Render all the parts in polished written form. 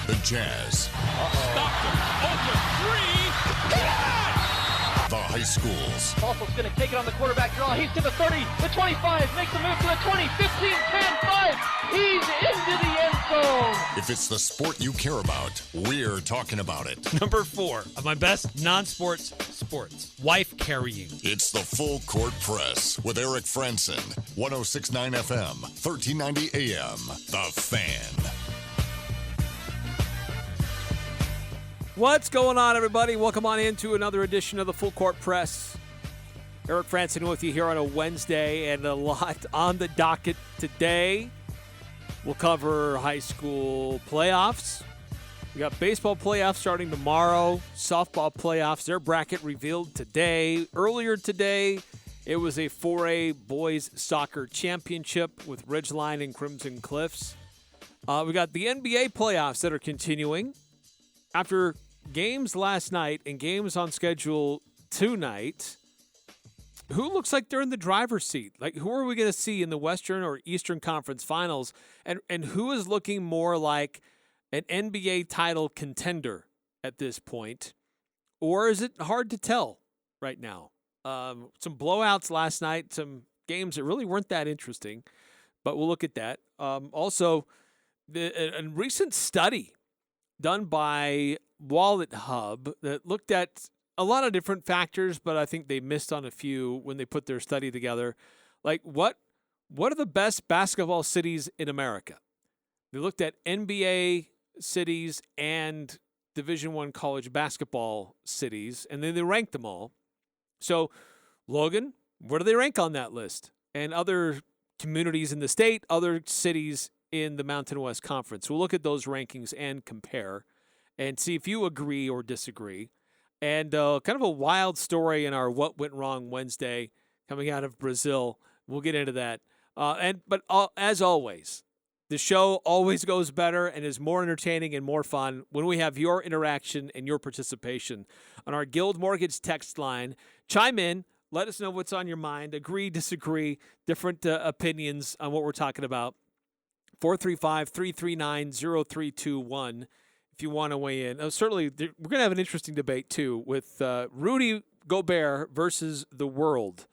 The Jazz. Stopped him. Open three. Good! The high schools. Fossil's going to take it on the quarterback draw. He's to the 30, the 25, makes a move to the 20, 15, 10, 5. He's into the end zone. If it's the sport you care about, we're talking about it. Number 4 of my best non-sports sports. Wife carrying. It's the Full Court Press with Eric Franson. 106.9 FM, 1390 AM. The Fan. What's going on, everybody? Welcome on into another edition of the Full Court Press. Eric Franson with you here on a Wednesday, and a lot on the docket today. We'll cover high school playoffs. We got baseball playoffs starting tomorrow, softball playoffs, their bracket revealed today. Earlier today, it was a 4A boys soccer championship with Ridgeline and Crimson Cliffs. We got the NBA playoffs that are continuing. After games last night and games on schedule tonight, who looks like they're in the driver's seat? Like, who are we going to see in the Western or Eastern Conference Finals? And who is looking more like an NBA title contender at this point? Or is it hard to tell right now? Some blowouts last night, some games that really weren't that interesting, but we'll look at that. Also, a recent study done by Wallet Hub that looked at a lot of different factors, but I think they missed on a few when they put their study together. Like, what are the best basketball cities in America? They looked at NBA cities and Division I college basketball cities, and then they ranked them all. So, Logan, where do they rank on that list? And other communities in the state, other cities in the Mountain West Conference. We'll look at those rankings and compare and see if you agree or disagree. And kind of a wild story in our What Went Wrong Wednesday coming out of Brazil. We'll get into that. But as always, the show always goes better and is more entertaining and more fun when we have your interaction and your participation on our Guild Mortgage text line. Chime in. Let us know what's on your mind. Agree, disagree, different opinions on what we're talking about. 435-339-0321 if you want to weigh in. Certainly, we're going to have an interesting debate, too, with Rudy Gobert versus the world.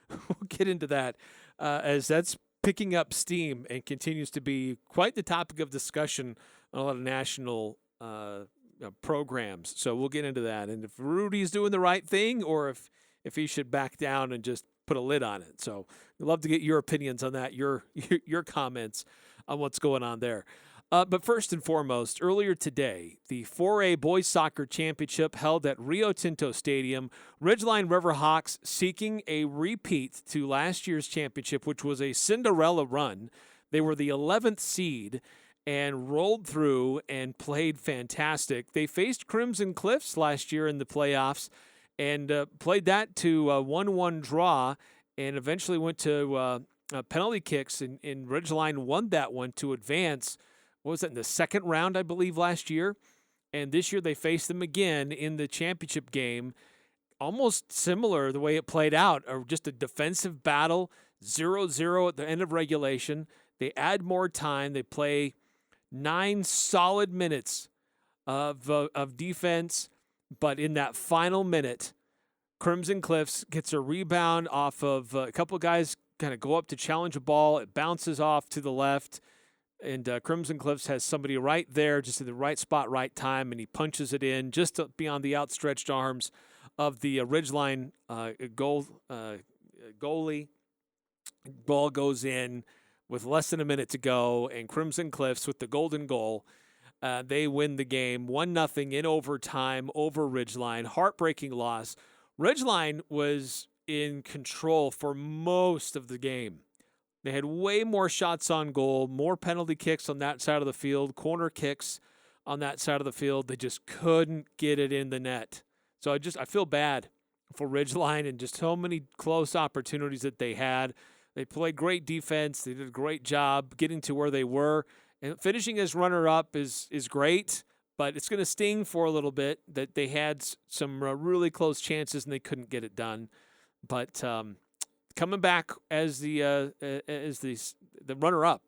We'll get into that as that's picking up steam and continues to be quite the topic of discussion on a lot of national programs. So we'll get into that. And if Rudy's doing the right thing or if he should back down and just put a lid on it. So we'd love to get your opinions on that, your comments on what's going on there. But first and foremost, earlier today, the 4A Boys Soccer Championship held at Rio Tinto Stadium. Ridgeline Riverhawks seeking a repeat to last year's championship, which was a Cinderella run. They were the 11th seed and rolled through and played fantastic. They faced Crimson Cliffs last year in the playoffs and played that to a 1-1 draw and eventually went to penalty kicks, and Ridgeline won that one to advance. What was that, in the second round, I believe, last year? And this year they faced them again in the championship game. Almost similar the way it played out, or just a defensive battle, 0-0 at the end of regulation. They add more time. They play 9 solid minutes of defense, but in that final minute, Crimson Cliffs gets a rebound off of a couple of guys kind of go up to challenge a ball. It bounces off to the left. And Crimson Cliffs has somebody right there, just in the right spot, right time, and he punches it in just beyond the outstretched arms of the Ridgeline goalie. Ball goes in with less than a minute to go, and Crimson Cliffs with the golden goal. They win the game 1-0 in overtime over Ridgeline. Heartbreaking loss. Ridgeline was in control for most of the game. They had way more shots on goal, more penalty kicks on that side of the field, corner kicks on that side of the field. They just couldn't get it in the net. So I feel bad for Ridgeline and just so many close opportunities that they had. They played great defense. They did a great job getting to where they were. And finishing as runner-up is great, but it's going to sting for a little bit that they had some really close chances and they couldn't get it done. But coming back as the runner-up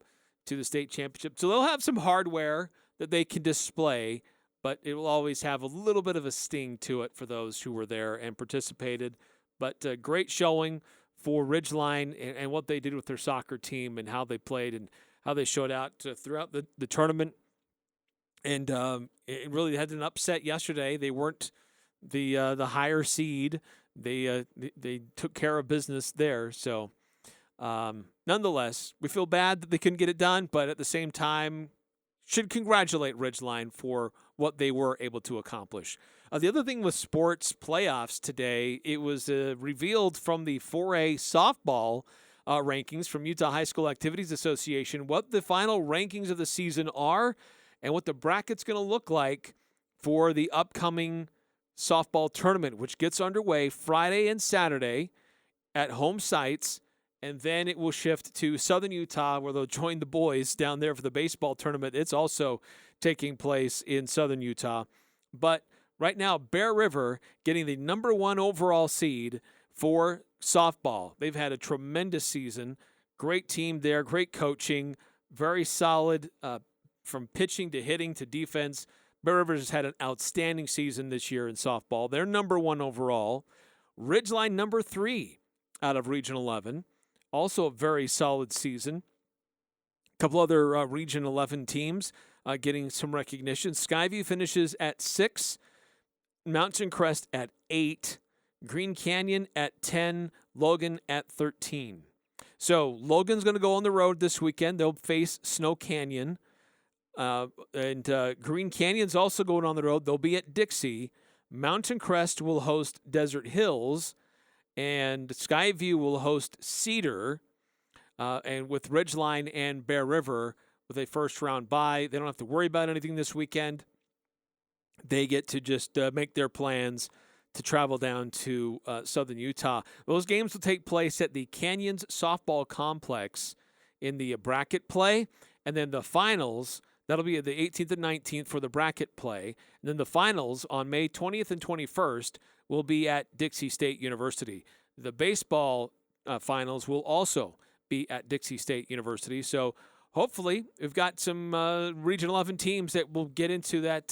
to the state championship. So they'll have some hardware that they can display, but it will always have a little bit of a sting to it for those who were there and participated. But great showing for Ridgeline and what they did with their soccer team and how they played and how they showed out throughout the tournament. And it really had an upset yesterday. They weren't the higher seed. They took care of business there. So nonetheless, we feel bad that they couldn't get it done, but at the same time, should congratulate Ridgeline for what they were able to accomplish. The other thing with sports playoffs today, it was revealed from the 4A softball rankings from Utah High School Activities Association what the final rankings of the season are and what the bracket's going to look like for the upcoming softball tournament, which gets underway Friday and Saturday at home sites, and then it will shift to Southern Utah where they'll join the boys down there for the baseball tournament. It's also taking place in Southern Utah. But right now, Bear River getting the number 1 overall seed for softball. They've had a tremendous season. Great team there, great coaching, very solid from pitching to hitting to defense. Bear River has had an outstanding season this year in softball. They're number 1 overall. Ridgeline number 3 out of Region 11. Also a very solid season. A couple other Region 11 teams getting some recognition. Skyview finishes at 6. Mountain Crest at 8. Green Canyon at 10. Logan at 13. So Logan's going to go on the road this weekend. They'll face Snow Canyon. And Green Canyon's also going on the road. They'll be at Dixie. Mountain Crest will host Desert Hills. And Skyview will host Cedar. And with Ridgeline and Bear River with a first-round bye, they don't have to worry about anything this weekend. They get to just make their plans to travel down to Southern Utah. Those games will take place at the Canyons Softball Complex in the bracket play. And then the finals, that'll be the 18th and 19th for the bracket play. And then the finals on May 20th and 21st will be at Dixie State University. The baseball finals will also be at Dixie State University. So hopefully we've got some Region 11 teams that will get into that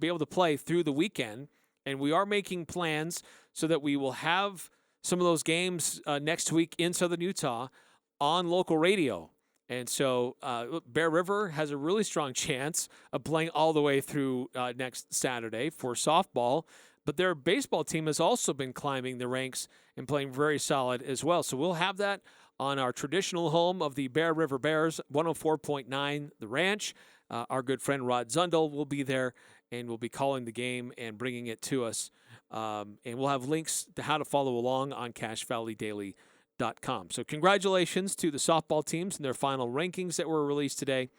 be able to play through the weekend. And we are making plans so that we will have some of those games next week in Southern Utah on local radio. And so Bear River has a really strong chance of playing all the way through next Saturday for softball. But their baseball team has also been climbing the ranks and playing very solid as well. So we'll have that on our traditional home of the Bear River Bears, 104.9 The Ranch. Our good friend Rod Zundel will be there and will be calling the game and bringing it to us. And we'll have links to how to follow along on CashValleyDaily.com. So congratulations to the softball teams and their final rankings that were released today,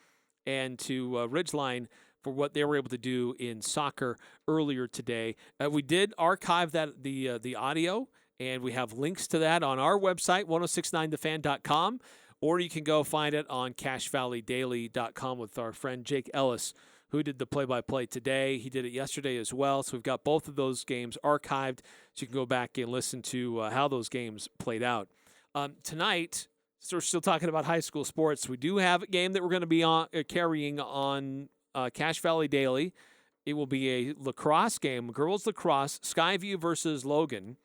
and to Ridgeline for what they were able to do in soccer earlier today. We did archive the audio, and we have links to that on our website, 1069thefan.com, or you can go find it on CashValleyDaily.com with our friend Jake Ellis, who did the play-by-play today. He did it yesterday as well, so we've got both of those games archived, so you can go back and listen to how those games played out. Tonight, so we're still talking about high school sports, we do have a game that we're going to be carrying on Cache Valley Daily. It will be a lacrosse game, girls lacrosse, Skyview versus Logan.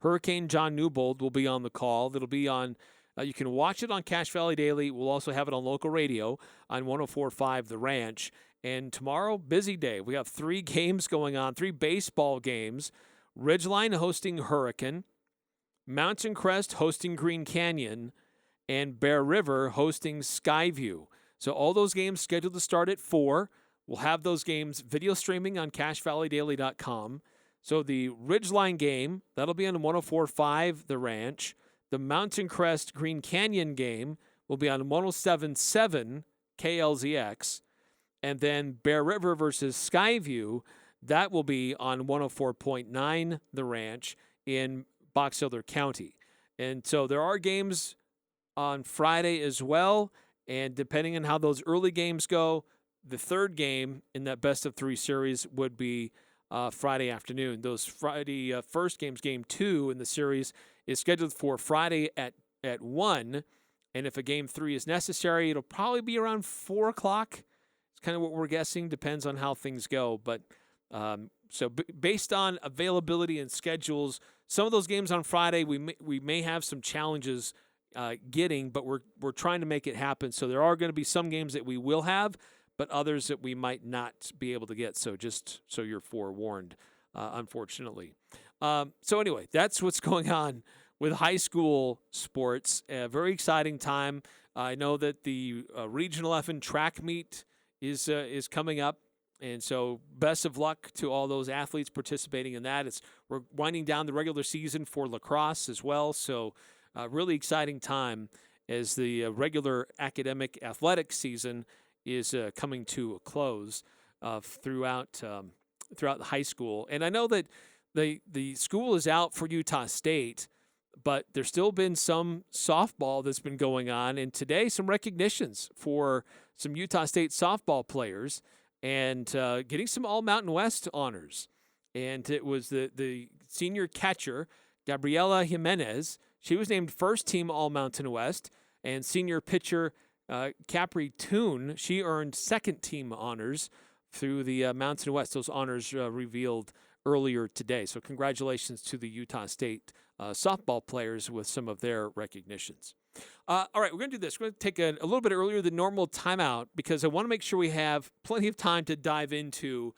Hurricane John Newbold will be on the call. That'll be on, you can watch it on Cache Valley Daily. We'll also have it on local radio on 104.5 The Ranch. And tomorrow, busy day. We have 3 games going on, 3 baseball games. Ridgeline hosting Hurricane, Mountain Crest hosting Green Canyon, and Bear River hosting Skyview. So all those games scheduled to start at 4. We'll have those games video streaming on CashValleyDaily.com. So the Ridgeline game, that'll be on 104.5 The Ranch. The Mountain Crest Green Canyon game will be on 107.7 KLZX. And then Bear River versus Skyview, that will be on 104.9 The Ranch in Box Elder County. And so there are games on Friday as well. And depending on how those early games go, the third game in that best-of-3 series would be Friday afternoon. Those Friday first games, game 2 in the series, is scheduled for Friday at 1. And if a game 3 is necessary, it'll probably be around 4 o'clock. It's kind of what we're guessing. Depends on how things go. But based on availability and schedules, some of those games on Friday we may have some challenges getting, but we're trying to make it happen. So there are going to be some games that we will have, but others that we might not be able to get. So just so you're forewarned, unfortunately. So anyway, that's what's going on with high school sports. A very exciting time. I know that the Regional F1 track meet is coming up, and so best of luck to all those athletes participating in that. We're winding down the regular season for lacrosse as well, so really exciting time as the regular academic athletic season is coming to a close throughout high school. And I know that the school is out for Utah State, but there's still been some softball that's been going on. And today, some recognitions for some Utah State softball players and getting some All-Mountain West honors. And it was the senior catcher, Gabriela Jimenez. She was named first team All-Mountain West. And senior pitcher, Capri Toon, she earned second team honors through the Mountain West. Those honors revealed earlier today. So congratulations to the Utah State softball players with some of their recognitions. All right, we're going to do this. We're going to take a little bit earlier than normal timeout because I want to make sure we have plenty of time to dive into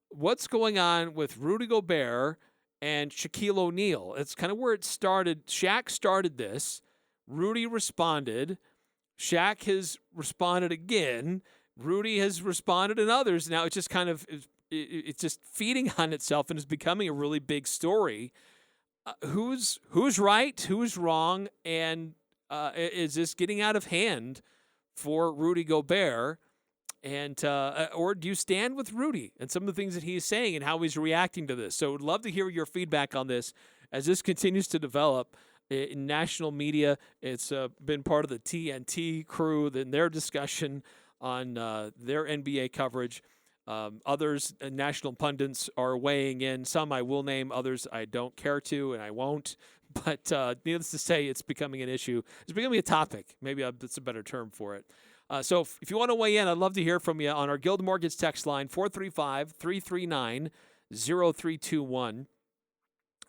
what's going on with Rudy Gobert and Shaquille O'Neal. It's kind of where it started. Shaq started this. Rudy responded. Shaq has responded again. Rudy has responded and others. Now it's just kind of it's just feeding on itself and is becoming a really big story. Who's right? Who's wrong? And is this getting out of hand for Rudy Gobert? And or do you stand with Rudy and some of the things that he's saying and how he's reacting to this? So would love to hear your feedback on this as this continues to develop in national media. It's been part of the TNT crew, then their discussion on their NBA coverage. Others, national pundits, are weighing in. Some I will name, others I don't care to, and I won't. But needless to say, it's becoming an issue. It's becoming a topic. Maybe that's a better term for it. So if you want to weigh in, I'd love to hear from you on our Guild Mortgage text line, 435-339-0321.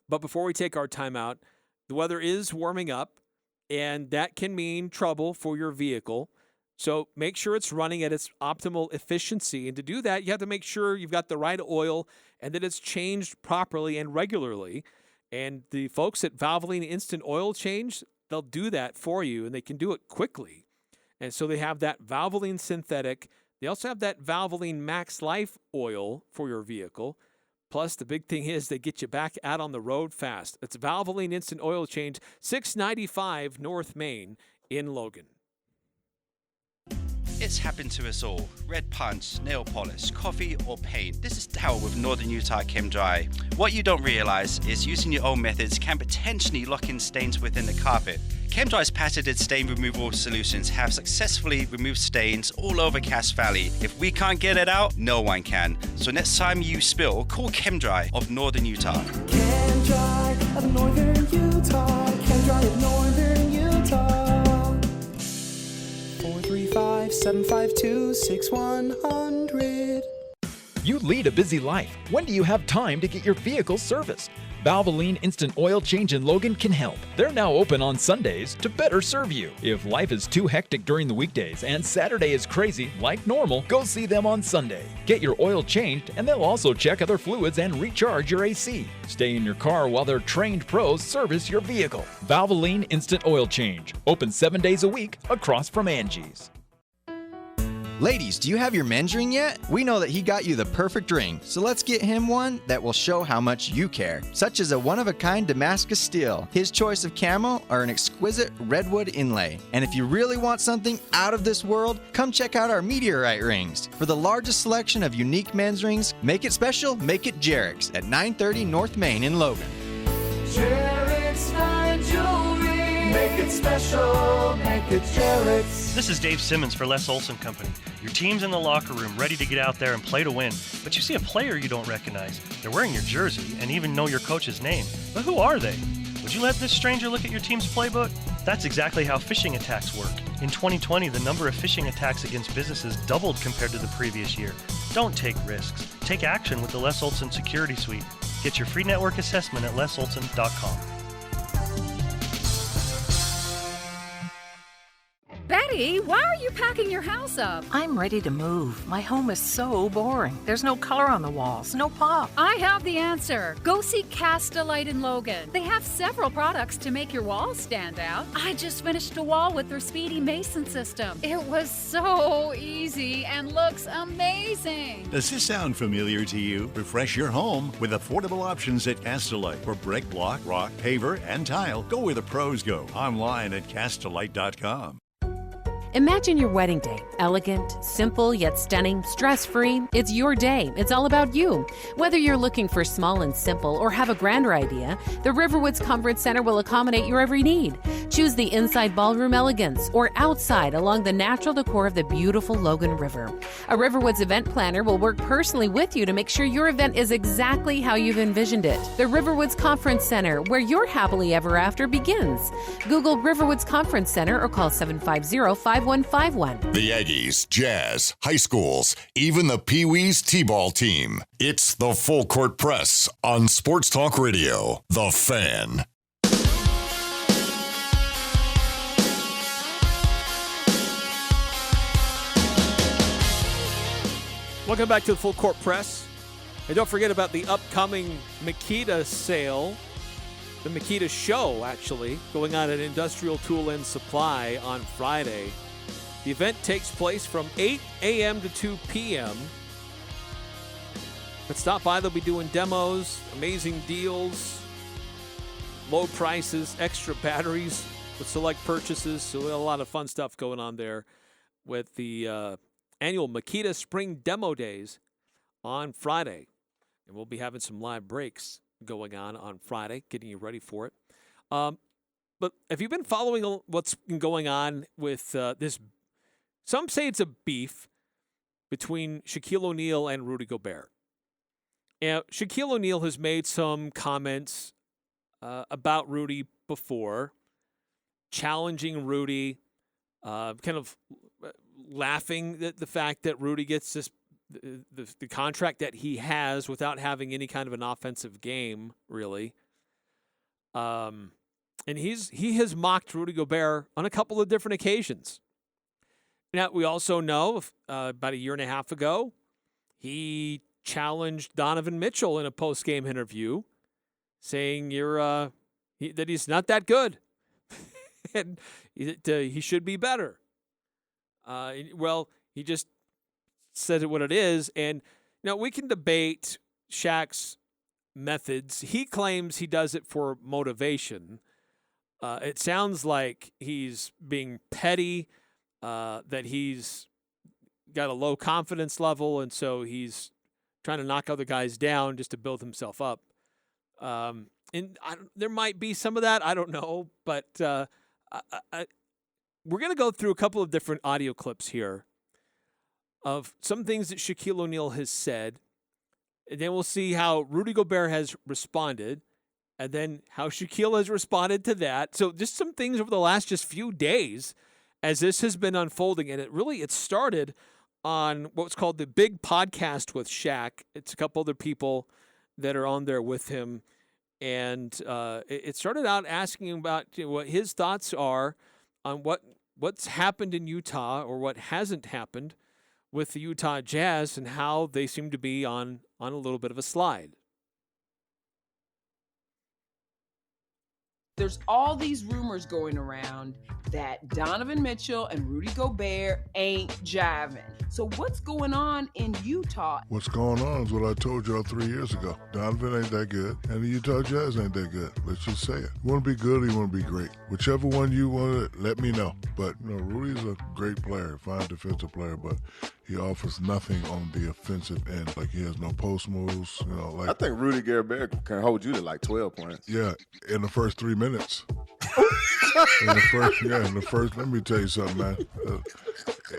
But before we take our timeout, the weather is warming up, and that can mean trouble for your vehicle. So make sure it's running at its optimal efficiency. And to do that, you have to make sure you've got the right oil and that it's changed properly and regularly. And the folks at Valvoline Instant Oil Change, they'll do that for you, and they can do it quickly. And so they have that Valvoline Synthetic. They also have that Valvoline Max Life oil for your vehicle. Plus, the big thing is they get you back out on the road fast. It's Valvoline Instant Oil Change, 695 North Main in Logan. It's happened to us all. Red punch, nail polish, coffee or paint. This is Daryl with Northern Utah Chem Dry. What you don't realize is using your own methods can potentially lock in stains within the carpet. Chem Dry's patented stain removal solutions have successfully removed stains all over Cache Valley. If we can't get it out, no one can. So next time you spill, call Chem Dry of Northern Utah. Chem Dry of Northern Utah. Chem Dry of Northern Utah. 435-752-6100. You lead a busy life. When do you have time to get your vehicle serviced? Valvoline Instant Oil Change in Logan can help. They're now open on Sundays to better serve you. If life is too hectic during the weekdays and Saturday is crazy like normal, go see them on Sunday. Get your oil changed and they'll also check other fluids and recharge your AC. Stay in your car while their trained pros service your vehicle. Valvoline Instant Oil Change. Open 7 days a week across from Angie's. Ladies, do you have your men's ring yet? We know that he got you the perfect ring, so let's get him one that will show how much you care, such as a one-of-a-kind Damascus steel, his choice of camo, or an exquisite redwood inlay. And if you really want something out of this world, come check out our meteorite rings. For the largest selection of unique men's rings, make it special, make it Jarek's at 930 North Main in Logan. Jarek's Fine Jewelry. Make it special, make it Jarek's. This is Dave Simmons for Les Olson Company. Your team's in the locker room ready to get out there and play to win, but you see a player you don't recognize. They're wearing your jersey and even know your coach's name. But who are they? Would you let this stranger look at your team's playbook? That's exactly how phishing attacks work. In 2020, the number of phishing attacks against businesses doubled compared to the previous year. Don't take risks. Take action with the Les Olson Security Suite. Get your free network assessment at lesolson.com. Betty, why are you packing your house up? I'm ready to move. My home is so boring. There's no color on the walls, no pop. I have the answer. Go see Cast-A-Lite in Logan. They have several products to make your walls stand out. I just finished a wall with their Speedy Mason system. It was so easy and looks amazing. Does this sound familiar to you? Refresh your home with affordable options at Cast-A-Lite for brick, block, rock, paver, and tile. Go where the pros go. Online at Cast-A-Lite.com. Imagine your wedding day. Elegant, simple, yet stunning, stress-free. It's your day. It's all about you. Whether you're looking for small and simple or have a grander idea, the Riverwoods Conference Center will accommodate your every need. Choose the inside ballroom elegance or outside along the natural decor of the beautiful Logan River. A Riverwoods event planner will work personally with you to make sure your event is exactly how you've envisioned it. The Riverwoods Conference Center, where your happily ever after begins. Google Riverwoods Conference Center or call 750-5151. The Aggies, Jazz, high schools, even the Pee Wee's T-ball team. It's the Full Court Press on Sports Talk Radio, The Fan. Welcome back to the Full Court Press. And don't forget about the upcoming Makita sale. The Makita show, actually, going on at Industrial Tool and Supply on Friday. The event takes place from 8 a.m. to 2 p.m. But stop by. They'll be doing demos, amazing deals, low prices, extra batteries with select purchases. So a lot of fun stuff going on there with the annual Makita Spring Demo Days on Friday. And we'll be having some live breaks going on Friday, getting you ready for it. But have you been following what's been going on with this? Some say it's a beef between Shaquille O'Neal and Rudy Gobert. Now, Shaquille O'Neal has made some comments about Rudy before, challenging Rudy, kind of laughing at the fact that Rudy gets this the contract that he has without having any kind of an offensive game, really. And he has mocked Rudy Gobert on a couple of different occasions. Now, we also know about a year and a half ago, he challenged Donovan Mitchell in a post-game interview, saying that he's not that good and he should be better. Well, he just said it what it is. And now we can debate Shaq's methods. He claims he does it for motivation. It sounds like he's being petty, that he's got a low confidence level, and so he's trying to knock other guys down just to build himself up. And there might be some of that. I don't know. But we're going to go through a couple of different audio clips here of some things that Shaquille O'Neal has said. And then we'll see how Rudy Gobert has responded, and then how Shaquille has responded to that. So just some things over the last just few days as this has been unfolding. And it started on what's called the Big Podcast with Shaq. It's a couple other people that are on there with him. And it started out asking him about what his thoughts are on what's happened in Utah, or what hasn't happened with the Utah Jazz, and how they seem to be on a little bit of a slide. There's all these rumors going around that Donovan Mitchell and Rudy Gobert ain't jiving. So what's going on in Utah? What's going on is what I told y'all 3 years ago. Donovan ain't that good, and the Utah Jazz ain't that good. Let's just say it. You want to be good, or you want to be great. Whichever one you want to, let me know. But Rudy's a great player, fine defensive player, but he offers nothing on the offensive end. Like, he has no post moves. I think Rudy Gobert can hold you to like 12 points. Yeah, in the first 3 minutes. in the first, let me tell you something, man.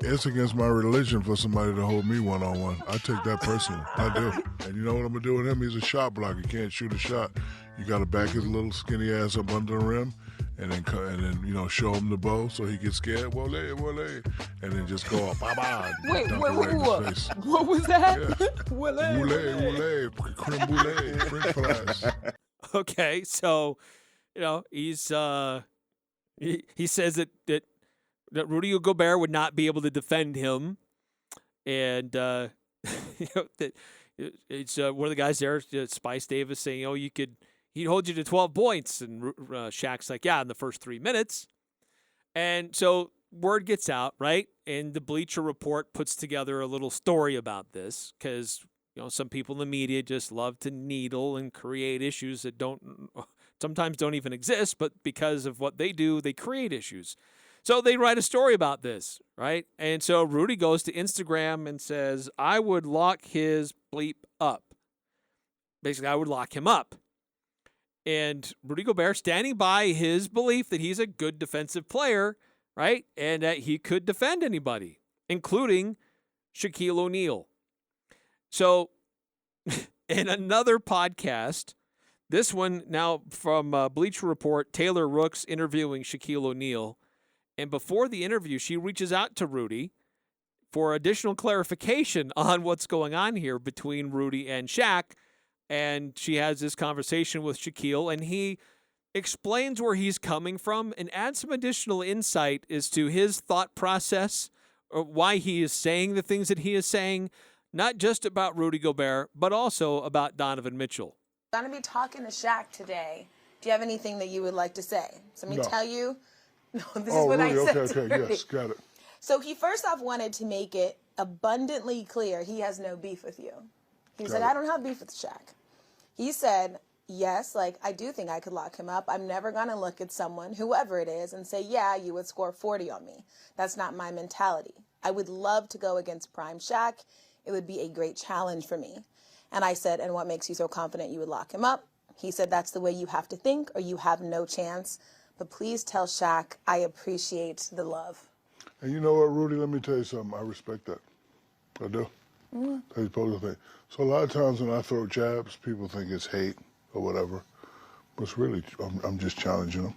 It's against my religion for somebody to hold me one-on-one. I take that personally. I do. And you know what I'm going to do with him? He's a shot blocker. He can't shoot a shot. You got to back his little skinny ass up under the rim, and then show him the bow so he gets scared. Wole, and then just go up, ba-ba. Wait, what was that? Yeah. Wole, creme brulee, French fries. Okay, so he's he says that Rudy Gobert would not be able to defend him, and that it's one of the guys there, Spice Davis, saying, he'd hold you to 12 points, and Shaq's like, yeah, in the first 3 minutes, and so word gets out, right, and the Bleacher Report puts together a little story about this because some people in the media just love to needle and create issues that sometimes don't even exist, but because of what they do, they create issues. So they write a story about this, right? And so Rudy goes to Instagram and says, I would lock his bleep up. Basically, I would lock him up. And Rudy Gobert standing by his belief that he's a good defensive player, right? And that he could defend anybody, including Shaquille O'Neal. So in another podcast, this one now from Bleacher Report, Taylor Rooks interviewing Shaquille O'Neal. And before the interview, she reaches out to Rudy for additional clarification on what's going on here between Rudy and Shaq. And she has this conversation with Shaquille, and he explains where he's coming from and adds some additional insight as to his thought process, or why he is saying the things that he is saying, not just about Rudy Gobert, but also about Donovan Mitchell. I'm going to be talking to Shaq today. Do you have anything that you would like to say? So let me tell you. No, this is what Rudy, I said. Okay, yes, got it. So he first off wanted to make it abundantly clear he has no beef with you. He said, I don't have beef with Shaq. He said, yes, I do think I could lock him up. I'm never going to look at someone, whoever it is, and say, yeah, you would score 40 on me. That's not my mentality. I would love to go against prime Shaq. It would be a great challenge for me. And I said, and what makes you so confident you would lock him up? He said, that's the way you have to think or you have no chance. But please tell Shaq I appreciate the love. And you know what, Rudy, let me tell you something. I respect that. I do. Mm-hmm. That's supposed to think. So a lot of times when I throw jabs, people think it's hate or whatever. But it's really, I'm just challenging them.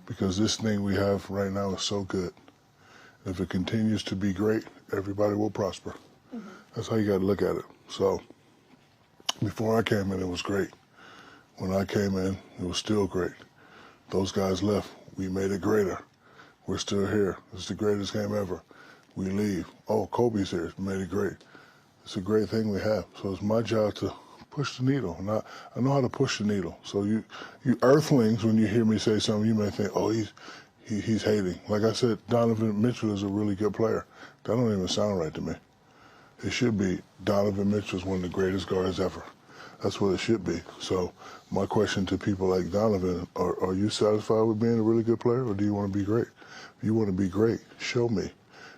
Because this thing we have right now is so good. If it continues to be great, everybody will prosper. Mm-hmm. That's how you got to look at it. So before I came in, it was great. When I came in, it was still great. Those guys left. We made it greater. We're still here. It's the greatest game ever. We leave. Oh, Kobe's here. We made it great. It's a great thing we have. So it's my job to push the needle. And I know how to push the needle. So you earthlings, when you hear me say something, you may think, oh, he's hating. Like I said, Donovan Mitchell is a really good player. That don't even sound right to me. It should be Donovan Mitchell is one of the greatest guards ever. That's what it should be. So my question to people like Donovan, are you satisfied with being a really good player, or do you want to be great? If you want to be great, show me.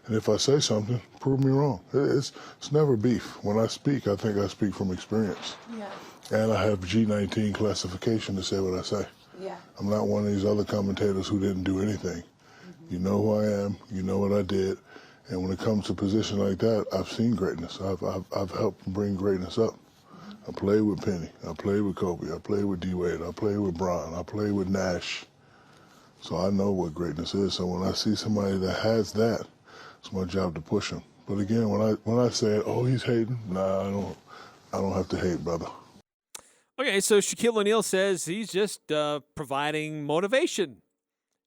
And if I say something, prove me wrong. It's never beef. When I speak, I think I speak from experience. Yeah. And I have G19 classification to say what I say. Yeah. I'm not one of these other commentators who didn't do anything. Mm-hmm. You know who I am. You know what I did. And when it comes to a position like that, I've seen greatness. I've helped bring greatness up. I played with Penny. I played with Kobe. I played with D-Wade. I played with Bron. I played with Nash. So I know what greatness is. So when I see somebody that has that, it's my job to push him. But again, when I say, oh, he's hating, nah, I don't have to hate, brother. Okay, so Shaquille O'Neal says he's just providing motivation.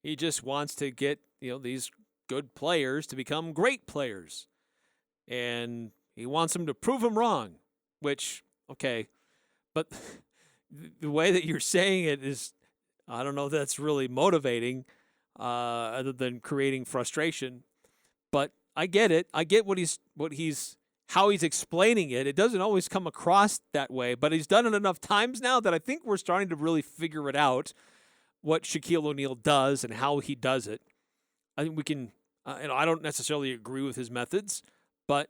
He just wants to get these good players to become great players, and he wants them to prove them wrong. Which, okay, but the way that you're saying it is, I don't know if that's really motivating, other than creating frustration. But I get it. I get how he's explaining it. It doesn't always come across that way, but he's done it enough times now that I think we're starting to really figure it out, what Shaquille O'Neal does and how he does it. I think we can, I don't necessarily agree with his methods, but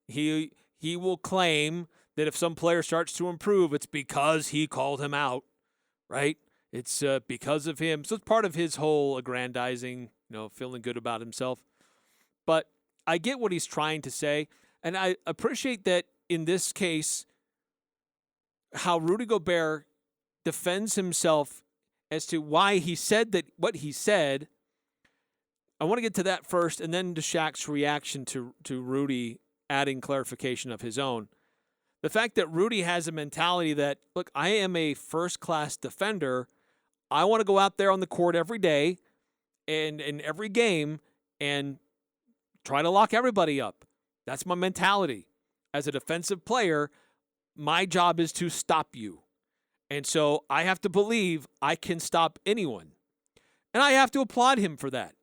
he will claim that if some player starts to improve, it's because he called him out, right? It's because of him. So it's part of his whole aggrandizing, feeling good about himself. But I get what he's trying to say, and I appreciate that in this case, how Rudy Gobert defends himself as to why he said that what he said. I want to get to that first, and then to Shaq's reaction to Rudy adding clarification of his own. The fact that Rudy has a mentality that, look, I am a first-class defender. I want to go out there on the court every day and in every game and try to lock everybody up. That's my mentality. As a defensive player, my job is to stop you. And so I have to believe I can stop anyone. And I have to applaud him for that.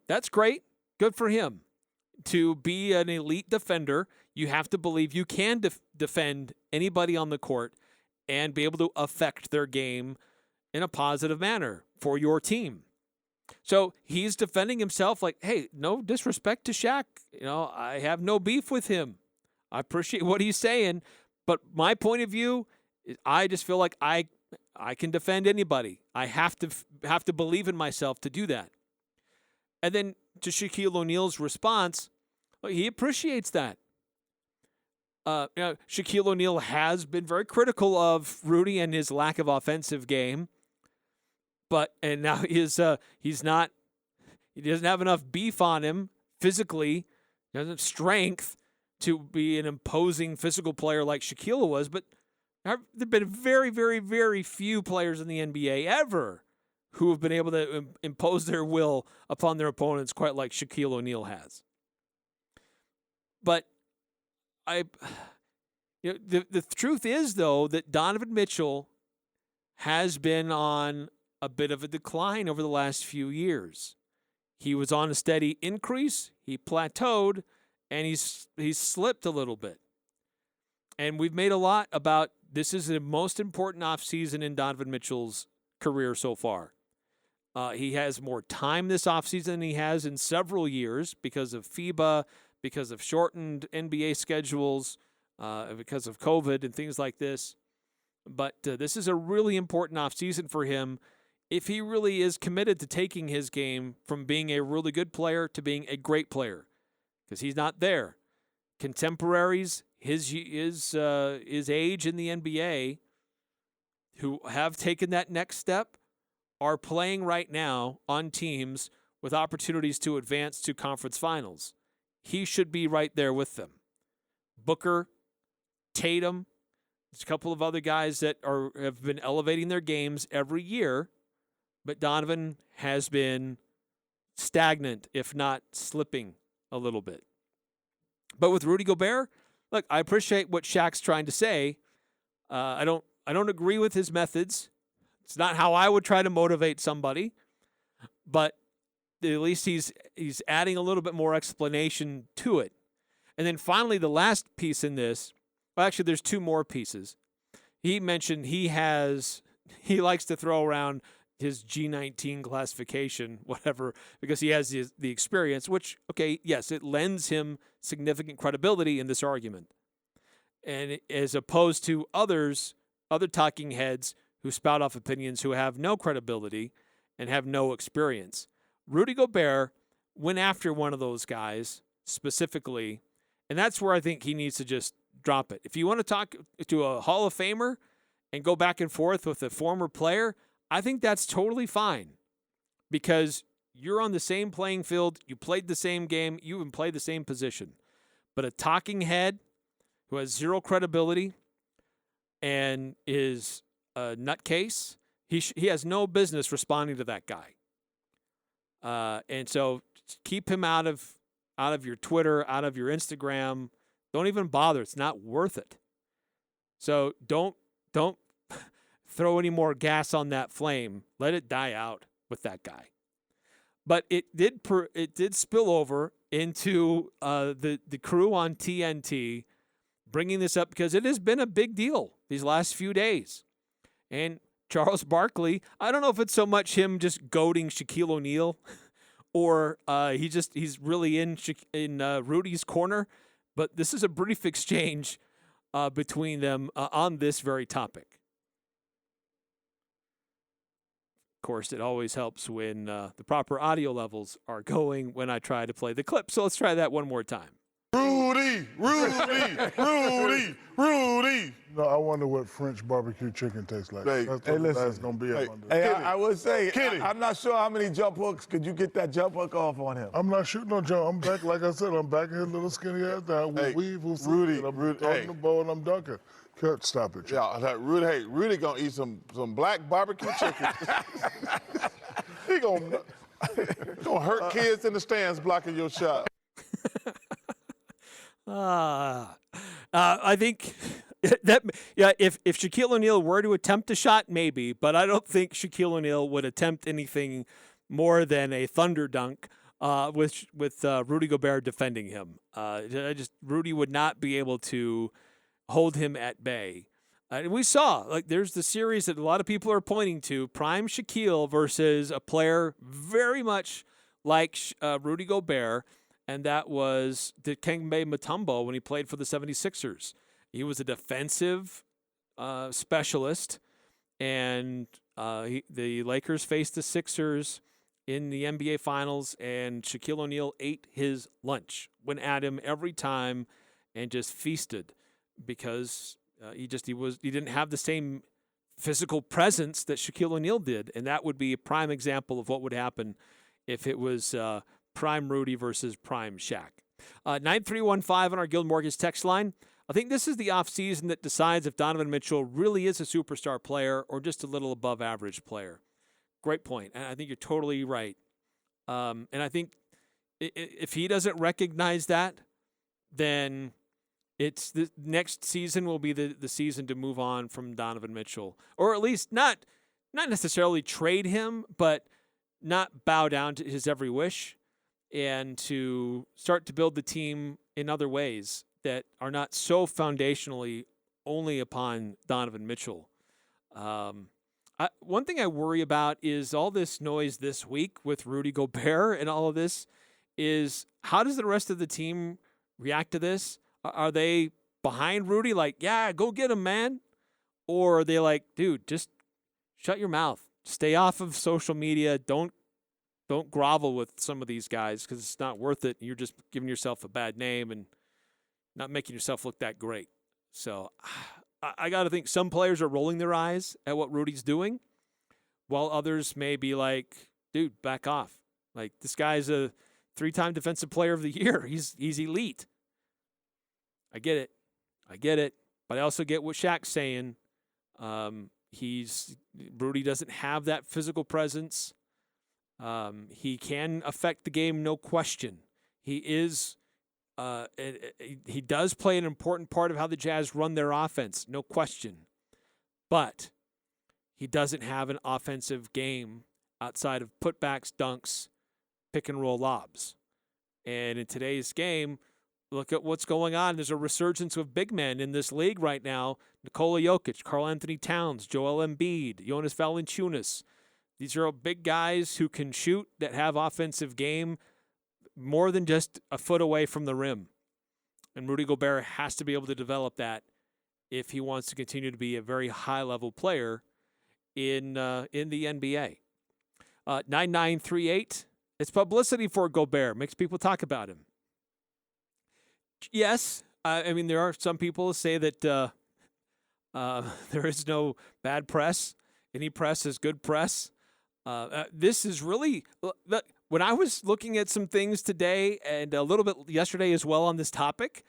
That's great. Good for him. To be an elite defender, you have to believe you can defend anybody on the court and be able to affect their game in a positive manner for your team. So he's defending himself like, hey, no disrespect to Shaq. I have no beef with him. I appreciate what he's saying. But my point of view is I just feel like I can defend anybody. I have to believe in myself to do that. And then to Shaquille O'Neal's response, he appreciates that. Shaquille O'Neal has been very critical of Rudy and his lack of offensive game. And now he doesn't have enough beef on him physically, he doesn't have strength to be an imposing physical player like Shaquille was. But there have been very, very, very few players in the NBA ever who have been able to impose their will upon their opponents quite like Shaquille O'Neal has. But the truth is, though, that Donovan Mitchell has been on a bit of a decline over the last few years. He was on a steady increase, he plateaued, and he's slipped a little bit. And we've made a lot about this is the most important offseason in Donovan Mitchell's career so far. He has more time this offseason than he has in several years because of FIBA, because of shortened NBA schedules, because of COVID and things like this. But this is a really important offseason for him if he really is committed to taking his game from being a really good player to being a great player, because he's not there. Contemporaries, his age in the NBA, who have taken that next step, are playing right now on teams with opportunities to advance to conference finals. He should be right there with them. Booker, Tatum, there's a couple of other guys that have been elevating their games every year, but Donovan has been stagnant, if not slipping a little bit. But with Rudy Gobert, look, I appreciate what Shaq's trying to say. I don't agree with his methods. It's not how I would try to motivate somebody, but at least he's adding a little bit more explanation to it. And then finally, the last piece in this, well, actually, there's two more pieces. He mentioned he likes to throw around his G19 classification, whatever, because he has the experience, which, okay, yes, it lends him significant credibility in this argument. And as opposed to other talking heads who spout off opinions who have no credibility and have no experience. Rudy Gobert went after one of those guys specifically, and that's where I think he needs to just drop it. If you want to talk to a Hall of Famer and go back and forth with a former player, I think that's totally fine because you're on the same playing field, you played the same game, you even played the same position. But a talking head who has zero credibility and is a nutcase, he has no business responding to that guy. And so keep him out of your Twitter, out of your Instagram. Don't even bother. It's not worth it. So don't throw any more gas on that flame. Let it die out with that guy. But it did spill over into the crew on TNT bringing this up because it has been a big deal these last few days. And Charles Barkley, I don't know if it's so much him just goading Shaquille O'Neal or he's really in Rudy's corner, but this is a brief exchange between them on this very topic. Of course, it always helps when the proper audio levels are going when I try to play the clip. So let's try that one more time. Rudy. No, I wonder what French barbecue chicken tastes like. Hey, That's hey, listen. that's gonna be up under. Hey, I would say, Kenny. I'm not sure how many jump hooks could you get that jump hook off on him. I'm not shooting no jump. I'm back, like I said, I'm back in his little skinny ass down. Hey, Rudy, I'm throwing the ball and I'm dunking. Cut, stop it. Yeah, that Rudy gonna eat some black barbecue chicken. He gonna hurt kids in the stands blocking your shot. I think that if Shaquille O'Neal were to attempt a shot, maybe, but I don't think Shaquille O'Neal would attempt anything more than a thunder dunk with Rudy Gobert defending him. Rudy would not be able to hold him at bay. We saw, like, there's the series that a lot of people are pointing to, prime Shaquille versus a player very much like Rudy Gobert, and that was Dikembe Mutombo when he played for the 76ers. He was a defensive specialist, and the Lakers faced the Sixers in the NBA Finals, and Shaquille O'Neal ate his lunch, went at him every time, and just feasted because he didn't have the same physical presence that Shaquille O'Neal did, and that would be a prime example of what would happen if it was prime Rudy versus prime Shaq. 9315 on our Guild Mortgage text line. I think this is the offseason that decides if Donovan Mitchell really is a superstar player or just a little above average player. Great point. And I think you're totally right. And I think if he doesn't recognize that, then it's the next season will be the season to move on from Donovan Mitchell, or at least not necessarily trade him, but not bow down to his every wish, and to start to build the team in other ways that are not so foundationally only upon Donovan Mitchell. One thing I worry about is all this noise this week with Rudy Gobert and all of this is how does the rest of the team react to this? Are they behind Rudy like, yeah, go get him, man? Or are they like, dude, just shut your mouth. Stay off of social media. Don't grovel with some of these guys because it's not worth it. You're just giving yourself a bad name and not making yourself look that great. So I got to think some players are rolling their eyes at what Rudy's doing, while others may be like, dude, back off. Like, this guy's a 3-time Defensive Player of the Year. He's elite. I get it. But I also get what Shaq's saying. Rudy doesn't have that physical presence. He can affect the game, no question. He does play an important part of how the Jazz run their offense, no question. But he doesn't have an offensive game outside of putbacks, dunks, pick and roll lobs. And in today's game, look at what's going on. There's a resurgence of big men in this league right now. Nikola Jokic, Karl Anthony Towns, Joel Embiid, Jonas Valanciunas. These are all big guys who can shoot, that have offensive game more than just a foot away from the rim. And Rudy Gobert has to be able to develop that if he wants to continue to be a very high-level player in the NBA. 9938, it's publicity for Gobert. Makes people talk about him. Yes, I mean, there are some people who say that there is no bad press. Any press is good press. This is really, when I was looking at some things today and a little bit yesterday as well on this topic,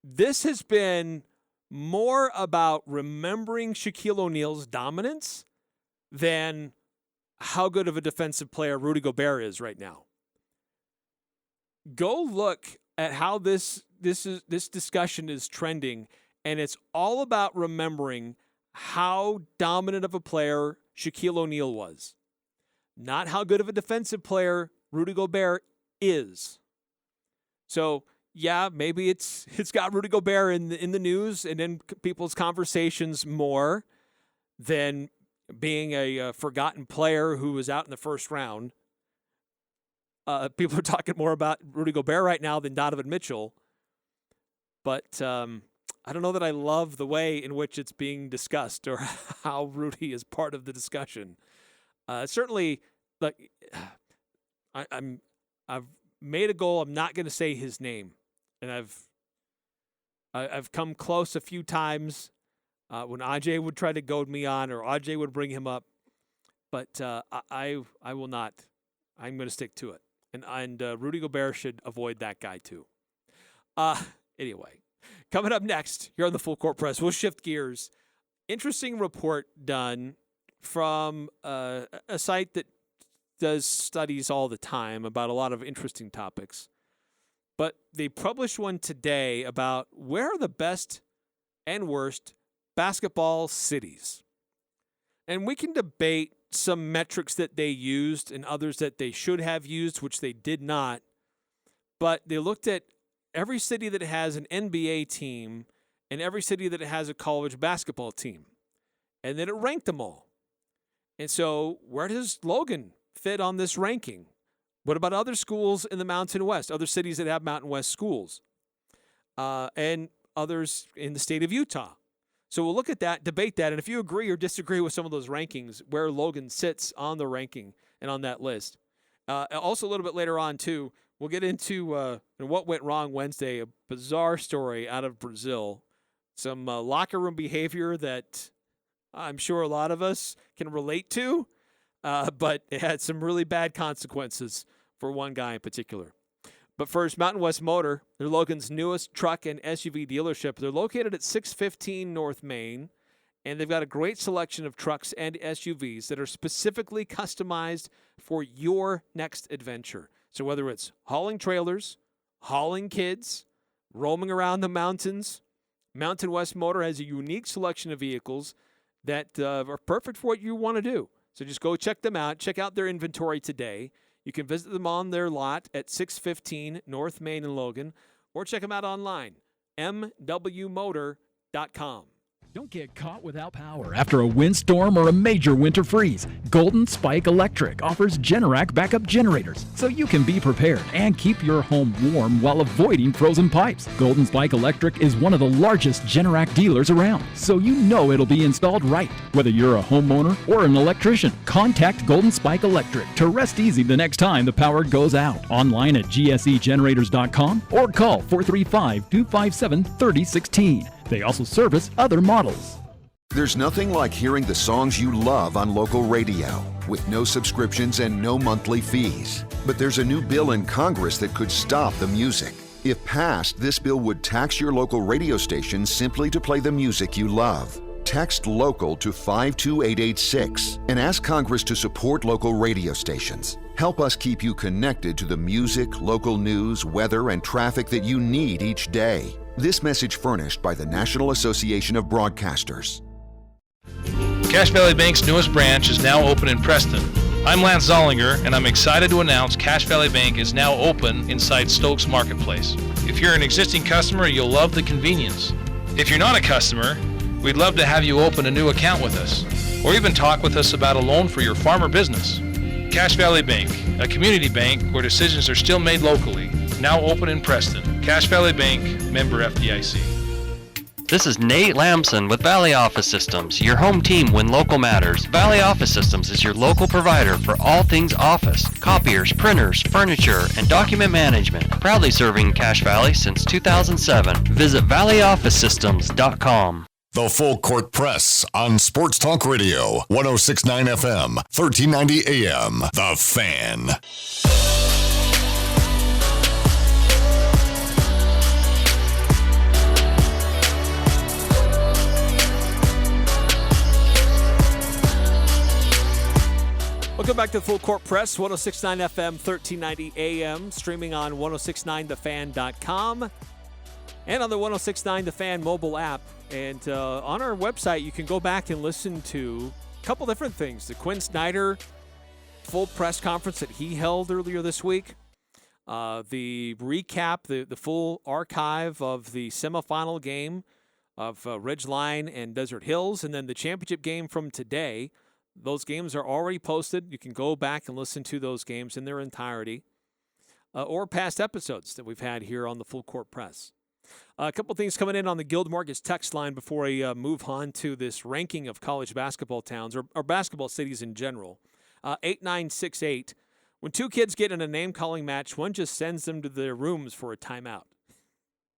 this has been more about remembering Shaquille O'Neal's dominance than how good of a defensive player Rudy Gobert is right now. Go look at how this discussion is trending, and it's all about remembering how dominant of a player Shaquille O'Neal was, not how good of a defensive player Rudy Gobert is. So, yeah, maybe it's got Rudy Gobert in the news and in people's conversations more than being a forgotten player who was out in the first round. People are talking more about Rudy Gobert right now than Donovan Mitchell. But I don't know that I love the way in which it's being discussed or how Rudy is part of the discussion. Certainly, like I've made a goal. I'm not going to say his name And I've come close a few times when Ajay would try to goad me on or Ajay would bring him up. But I will not. I'm going to stick to it. And Rudy Gobert should avoid that guy too. Anyway, coming up next here on the Full Court Press, we'll shift gears. Interesting report done from a site that does studies all the time about a lot of interesting topics. But they published one today about where are the best and worst basketball cities. And we can debate some metrics that they used and others that they should have used, which they did not. But they looked at every city that has an NBA team and every city that has a college basketball team. And then it ranked them all. And so where does Logan fit on this ranking? What about other schools in the Mountain West, other cities that have Mountain West schools, and others in the state of Utah? So we'll look at that, debate that, and if you agree or disagree with some of those rankings, where Logan sits on the ranking and on that list. Also a little bit later on, too, we'll get into what went wrong Wednesday, a bizarre story out of Brazil, some locker room behavior that I'm sure a lot of us can relate to, but it had some really bad consequences for one guy in particular. But first, Mountain West Motor, they're Logan's newest truck and SUV dealership. They're located at 615 North Main, and they've got a great selection of trucks and SUVs that are specifically customized for your next adventure. So whether it's hauling trailers, hauling kids, roaming around the mountains, Mountain West Motor has a unique selection of vehicles that are perfect for what you want to do. So just go check them out. Check out their inventory today. You can visit them on their lot at 615 North Main in Logan, or check them out online, mwmotor.com. Don't get caught without power after a windstorm or a major winter freeze. Golden Spike Electric offers Generac backup generators so you can be prepared and keep your home warm while avoiding frozen pipes. Golden Spike Electric is one of the largest Generac dealers around, so you know it'll be installed right. Whether you're a homeowner or an electrician, contact Golden Spike Electric to rest easy the next time the power goes out. Online at gsegenerators.com or call 435-257-3016. They also service other models. There's nothing like hearing the songs you love on local radio with no subscriptions and no monthly fees. But there's a new bill in Congress that could stop the music. If passed, this bill would tax your local radio station simply to play the music you love. Text LOCAL to 52886 and ask Congress to support local radio stations. Help us keep you connected to the music, local news, weather, and traffic that you need each day. This message furnished by the National Association of Broadcasters. Cache Valley Bank's newest branch is now open in Preston. I'm Lance Zollinger, and I'm excited to announce Cache Valley Bank is now open inside Stokes Marketplace. If you're an existing customer, you'll love the convenience. If you're not a customer, we'd love to have you open a new account with us, or even talk with us about a loan for your farm or business. Cache Valley Bank, a community bank where decisions are still made locally, now open in Preston. Cache Valley Bank, member FDIC. This is Nate Lamson with Valley Office Systems, your home team when local matters. Valley Office Systems is your local provider for all things office, copiers, printers, furniture, and document management. Proudly serving Cache Valley since 2007. Visit valleyofficesystems.com. The Full Court Press on Sports Talk Radio, 106.9 FM, 1390 AM. The Fan. Welcome back to the Full Court Press, 106.9 FM, 1390 AM, streaming on 1069thefan.com and on the 1069 The Fan mobile app. And on our website, you can go back and listen to a couple different things. The Quinn Snyder full press conference that he held earlier this week, the recap, the full archive of the semifinal game of Ridgeline and Desert Hills, and then the championship game from today. Those games are already posted. You can go back and listen to those games in their entirety, or past episodes that we've had here on the Full Court Press. A couple things coming in on the Guild Mortgage text line before we move on to this ranking of college basketball towns or basketball cities in general. 8968. When two kids get in a name-calling match, one just sends them to their rooms for a timeout.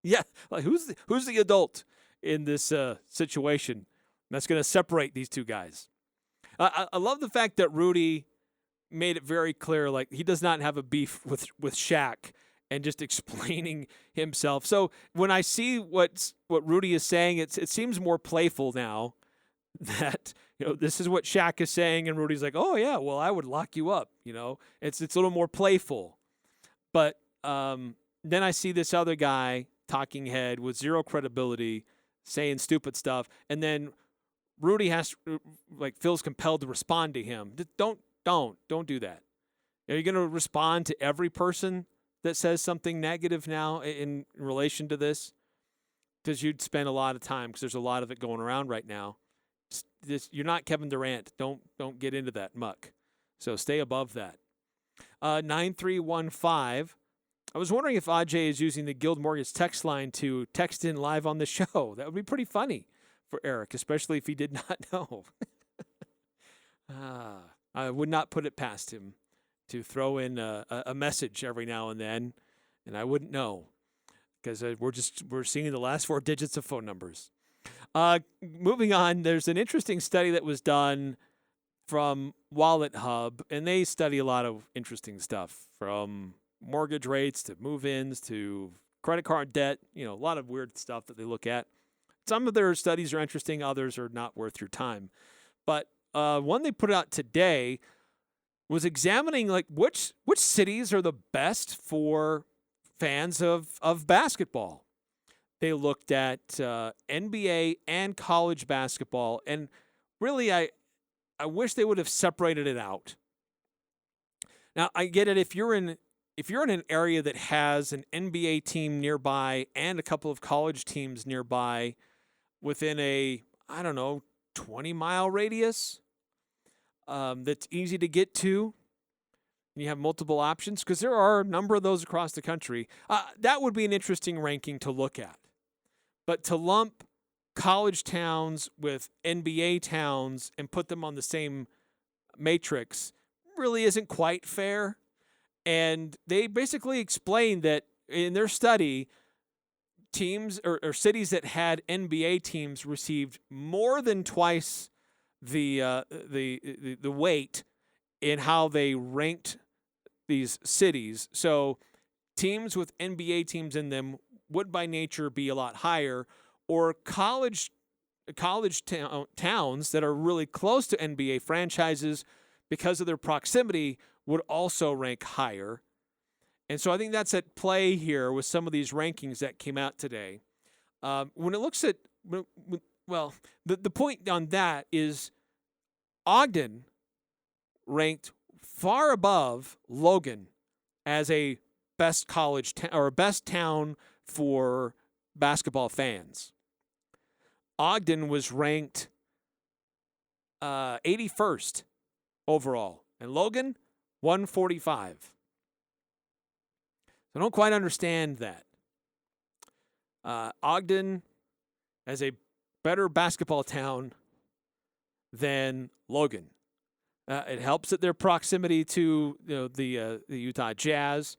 Yeah, like who's the adult in this situation that's going to separate these two guys? I love the fact that Rudy made it very clear, like he does not have a beef with Shaq, and just explaining himself. So when I see what Rudy is saying, it seems more playful now. That this is what Shaq is saying, and Rudy's like, oh yeah, well I would lock you up. It's a little more playful. But then I see this other guy, talking head with zero credibility, saying stupid stuff, and then Rudy feels compelled to respond to him. Don't do that. Are you going to respond to every person that says something negative now in relation to this? Because you'd spend a lot of time, because there's a lot of it going around right now. You're not Kevin Durant. Don't get into that muck. So stay above that. 9315. I was wondering if Ajay is using the Guild Mortgage text line to text in live on the show. That would be pretty funny for Eric, especially if he did not know. I would not put it past him to throw in a message every now and then, and I wouldn't know, because we're seeing the last four digits of phone numbers. Moving on, there's an interesting study that was done from Wallet Hub, and they study a lot of interesting stuff, from mortgage rates to move-ins to credit card debt, a lot of weird stuff that they look at. Some of their studies are interesting, others are not worth your time. But one they put out today was examining which cities are the best for fans of basketball. They looked at NBA and college basketball, and really I wish they would have separated it out. Now I get it, if you're in an area that has an NBA team nearby and a couple of college teams nearby within a 20-mile radius, that's easy to get to, and you have multiple options, because there are a number of those across the country, that would be an interesting ranking to look at. But to lump college towns with NBA towns and put them on the same matrix really isn't quite fair. And they basically explained that in their study, teams or cities that had NBA teams received more than twice the weight in how they ranked these cities. So teams with NBA teams in them would by nature be a lot higher, or college towns that are really close to NBA franchises because of their proximity would also rank higher. And so I think that's at play here with some of these rankings that came out today. When it looks at, the point on that is Ogden ranked far above Logan as a best college or best town for basketball fans. Ogden was ranked 81st overall, and Logan 145. I don't quite understand that. Ogden as a better basketball town than Logan. It helps that their proximity to the Utah Jazz.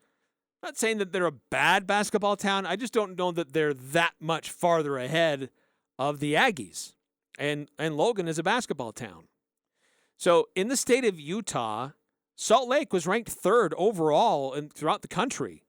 I'm not saying that they're a bad basketball town. I just don't know that they're that much farther ahead of the Aggies. And Logan is a basketball town. So in the state of Utah, Salt Lake was ranked third overall throughout the country.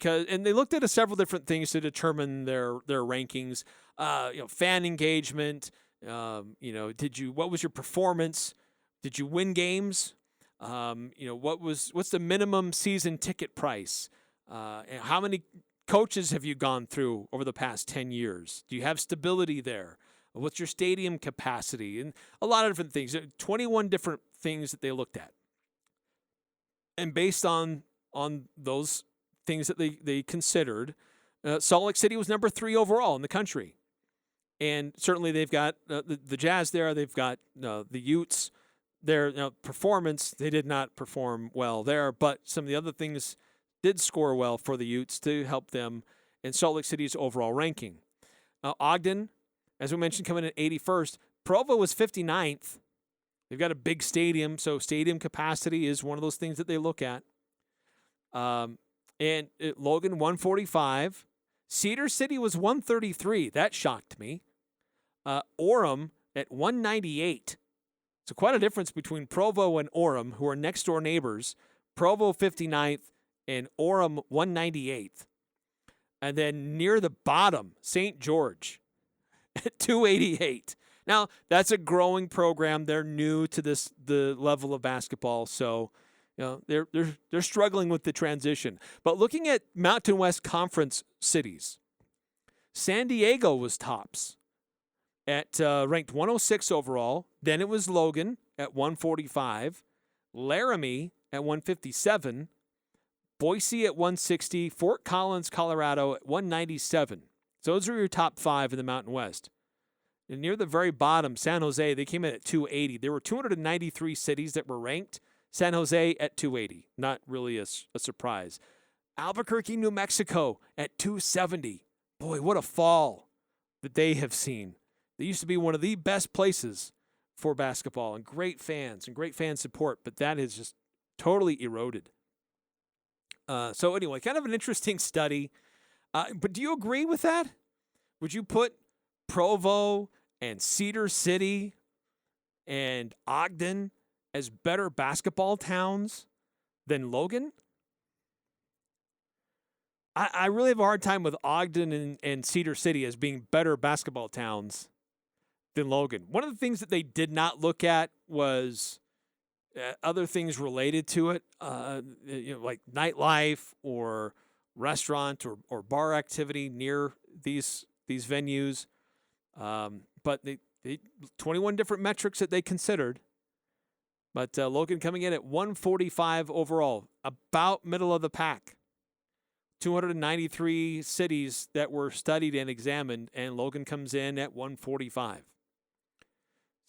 And they looked at several different things to determine their rankings. Fan engagement. What was your performance? Did you win games? What's the minimum season ticket price? And how many coaches have you gone through over the past 10 years? Do you have stability there? What's your stadium capacity? And a lot of different things. 21 different things that they looked at. And based on those things that they considered, Salt Lake City was number 3 overall in the country. And certainly they've got the Jazz there. They've got the Utes. Their performance, they did not perform well there, but some of the other things did score well for the Utes to help them in Salt Lake City's overall ranking. Ogden, as we mentioned, coming in 81st. Provo was 59th. They've got a big stadium, so stadium capacity is one of those things that they look at. And Logan, 145. Cedar City was 133. That shocked me. Orem at 198. So quite a difference between Provo and Orem, who are next-door neighbors. Provo 59th and Orem 198th. And then near the bottom, St. George at 288. Now, that's a growing program. They're new to the level of basketball, so they're struggling with the transition. But looking at Mountain West Conference cities, San Diego was tops at ranked 106 overall. Then it was Logan at 145, Laramie at 157, Boise at 160, Fort Collins, Colorado at 197. So those are your top 5 in the Mountain West. And near the very bottom, San Jose, they came in at 280. There were 293 cities that were ranked. San Jose at 280. Not really a surprise. Albuquerque, New Mexico at 270. Boy, what a fall that they have seen. They used to be one of the best places for basketball and great fans and great fan support, but that has just totally eroded. So anyway, kind of an interesting study. But do you agree with that? Would you put Provo and Cedar City and Ogden as better basketball towns than Logan? I really have a hard time with Ogden and Cedar City as being better basketball towns than Logan. One of the things that they did not look at was other things related to it, like nightlife or restaurant or bar activity near these venues. But they 21 different metrics that they considered. But Logan coming in at 145 overall, about middle of the pack. 293 cities that were studied and examined, and Logan comes in at 145.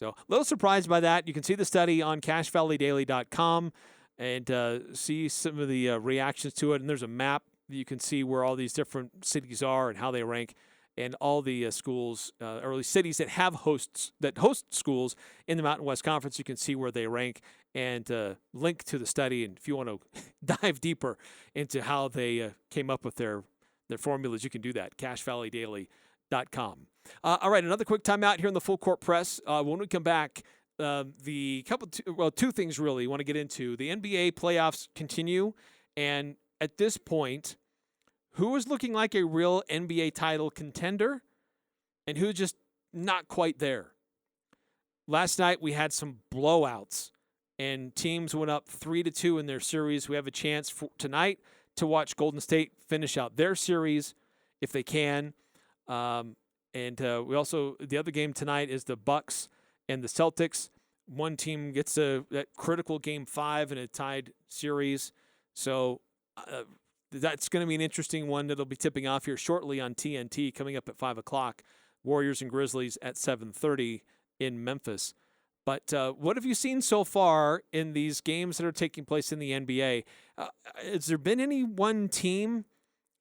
So a little surprised by that. You can see the study on CashValleyDaily.com and see some of the reactions to it. And there's a map that you can see where all these different cities are and how they rank, and all the schools, or cities that host schools in the Mountain West Conference. You can see where they rank and link to the study. And if you want to dive deeper into how they came up with their formulas, you can do that. CashValleyDaily.com. All right, another quick timeout here in the Full Court Press. When we come back, two things really want to get into. The NBA playoffs continue, and at this point, who is looking like a real NBA title contender and who's just not quite there? Last night we had some blowouts, and teams went up 3-2 in their series. We have a chance tonight to watch Golden State finish out their series if they can. And we also, the other game tonight is the Bucks and the Celtics. One team gets that critical Game 5 in a tied series. So that's going to be an interesting one that'll be tipping off here shortly on TNT, coming up at 5 o'clock. Warriors and Grizzlies at 7:30 in Memphis. But what have you seen so far in these games that are taking place in the NBA? Has there been any one team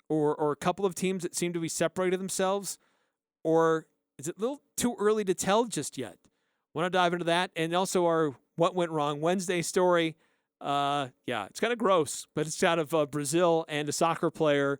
or a couple of teams that seem to be separated themselves? Or is it a little too early to tell just yet? Want to dive into that? And also our What Went Wrong Wednesday story. It's kind of gross, but it's out of Brazil and a soccer player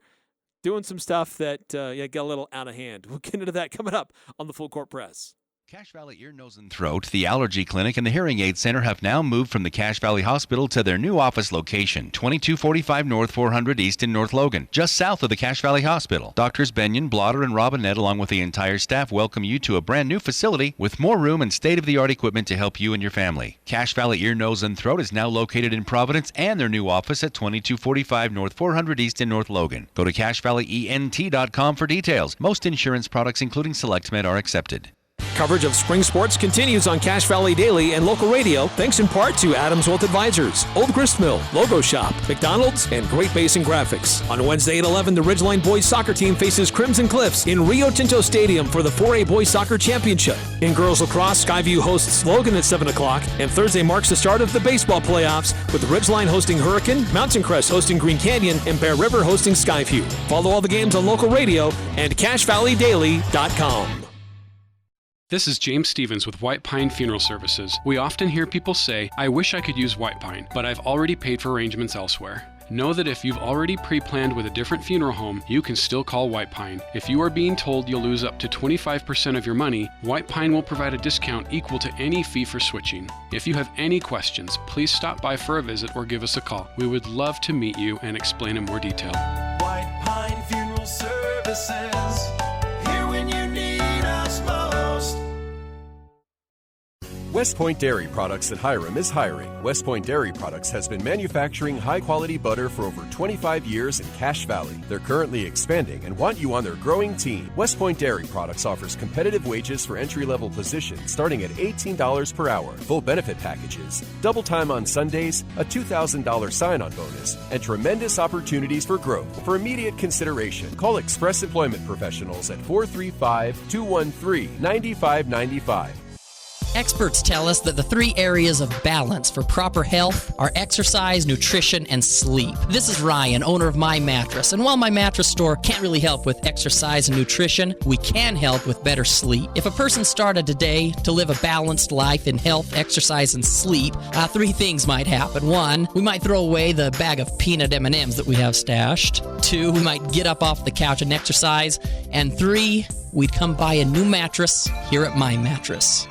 doing some stuff that got a little out of hand. We'll get into that coming up on the Full Court Press. Cache Valley Ear, Nose, and Throat, the Allergy Clinic, and the Hearing Aid Center have now moved from the Cache Valley Hospital to their new office location, 2245 North 400 East in North Logan, just south of the Cache Valley Hospital. Doctors Benyon, Blotter, and Robinette, along with the entire staff, welcome you to a brand new facility with more room and state-of-the-art equipment to help you and your family. Cache Valley Ear, Nose, and Throat is now located in Providence and their new office at 2245 North 400 East in North Logan. Go to CacheValleyENT.com for details. Most insurance products, including SelectMed, are accepted. Coverage of spring sports continues on Cache Valley Daily and local radio, thanks in part to Adams Wealth Advisors, Old Grist Mill, Logo Shop, McDonald's, and Great Basin Graphics. On Wednesday at 11, the Ridgeline boys soccer team faces Crimson Cliffs in Rio Tinto Stadium for the 4A Boys Soccer Championship. In girls lacrosse, Skyview hosts Logan at 7 o'clock, and Thursday marks the start of the baseball playoffs with Ridgeline hosting Hurricane, Mountain Crest hosting Green Canyon, and Bear River hosting Skyview. Follow all the games on local radio and CacheValleyDaily.com. This is James Stevens with White Pine Funeral Services. We often hear people say, "I wish I could use White Pine, but I've already paid for arrangements elsewhere." Know that if you've already pre-planned with a different funeral home, you can still call White Pine. If you are being told you'll lose up to 25% of your money, White Pine will provide a discount equal to any fee for switching. If you have any questions, please stop by for a visit or give us a call. We would love to meet you and explain in more detail. White Pine Funeral Services, here when you need us most. West Point Dairy Products at Hiram is hiring. West Point Dairy Products has been manufacturing high-quality butter for over 25 years in Cache Valley. They're currently expanding and want you on their growing team. West Point Dairy Products offers competitive wages for entry-level positions starting at $18 per hour, full benefit packages, double time on Sundays, a $2,000 sign-on bonus, and tremendous opportunities for growth. For immediate consideration, call Express Employment Professionals at 435-213-9595. Experts tell us that the 3 areas of balance for proper health are exercise, nutrition, and sleep. This is Ryan, owner of My Mattress, and while My Mattress store can't really help with exercise and nutrition, we can help with better sleep. If a person started today to live a balanced life in health, exercise, and sleep, 3 things might happen. 1, we might throw away the bag of peanut M&Ms that we have stashed. 2, we might get up off the couch and exercise. And 3, we'd come buy a new mattress here at My Mattress.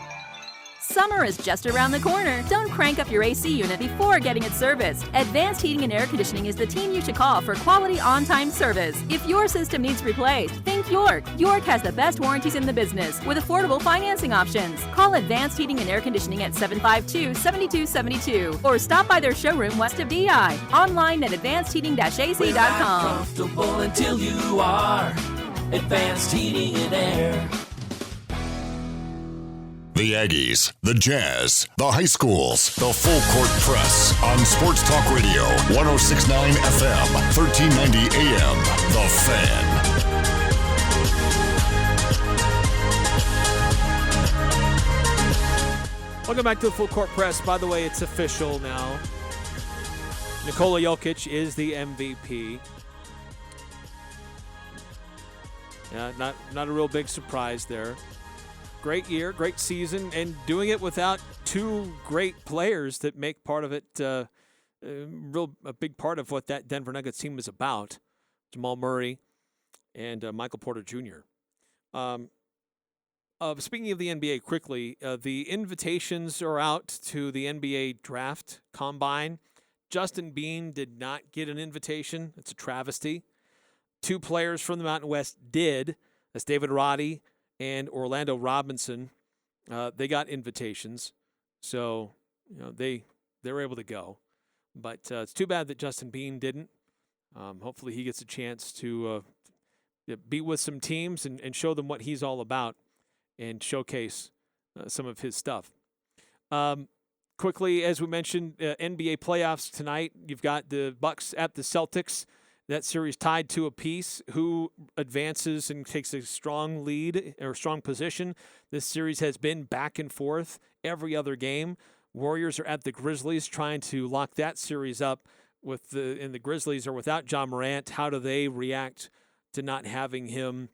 Summer is just around the corner. Don't crank up your AC unit before getting it serviced. Advanced Heating and Air Conditioning is the team you should call for quality on-time service. If your system needs replaced, think York. York has the best warranties in the business with affordable financing options. Call Advanced Heating and Air Conditioning at 752-7272 or stop by their showroom west of DI. Online at advancedheating-ac.com. We're not comfortable until you are. Advanced Heating and Air. The Aggies, the Jazz, the high schools, the full court press on Sports Talk Radio, 106.9 FM, 1390 AM, The Fan. Welcome back to the full court press. By the way, it's official now. Nikola Jokic is the MVP. Yeah, not a real big surprise there. Great year, great season, and doing it without 2 great players that make part of it a big part of what that Denver Nuggets team is about. Jamal Murray and Michael Porter Jr. Speaking of the NBA quickly, the invitations are out to the NBA Draft Combine. Justin Bean did not get an invitation. It's a travesty. 2 players from the Mountain West did. That's David Roddy and Orlando Robinson. They got invitations, so they were able to go. But it's too bad that Justin Bean didn't. Hopefully he gets a chance to be with some teams and show them what he's all about and showcase some of his stuff. Quickly, as we mentioned, NBA playoffs tonight. You've got the Bucks at the Celtics. That series tied to a piece. Who advances and takes a strong lead or strong position? This series has been back and forth every other game. Warriors are at the Grizzlies trying to lock that series up and the Grizzlies are without Ja Morant. How do they react to not having him